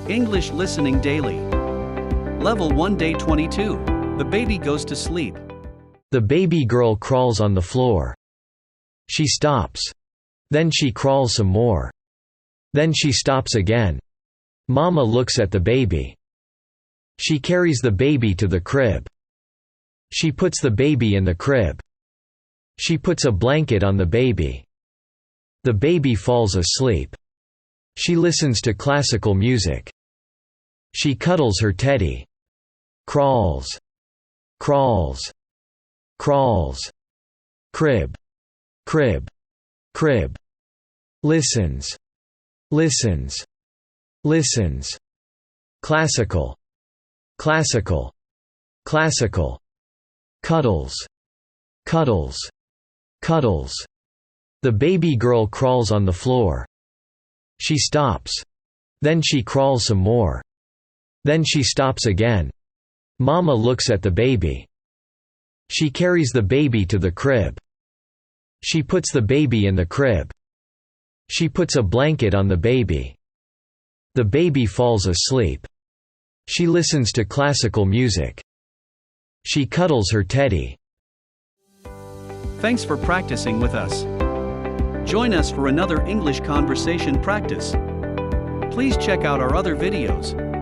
English Listening Daily. Level 1 Day 22. The baby goes to sleep. The baby girl crawls on the floor. She stops. Then she crawls some more. Then she stops again. Mama looks at the baby. She carries the baby to the crib. She puts the baby in the crib. She puts a blanket on the baby. The baby falls asleep. She listens to classical music. She cuddles her teddy. Crawls. Crawls. Crawls. Crib. Crib. Crib. Listens. Listens. Listens. Classical. Classical. Classical. Cuddles. Cuddles. Cuddles. The baby girl crawls on the floor. She stops. Then she crawls some more. Then she stops again. Mama looks at the baby. She carries the baby to the crib. She puts the baby in the crib. She puts a blanket on the baby. The baby falls asleep. She listens to classical music. She cuddles her teddy. Thanks for practicing with us. Join us for another English conversation practice. Please check out our other videos.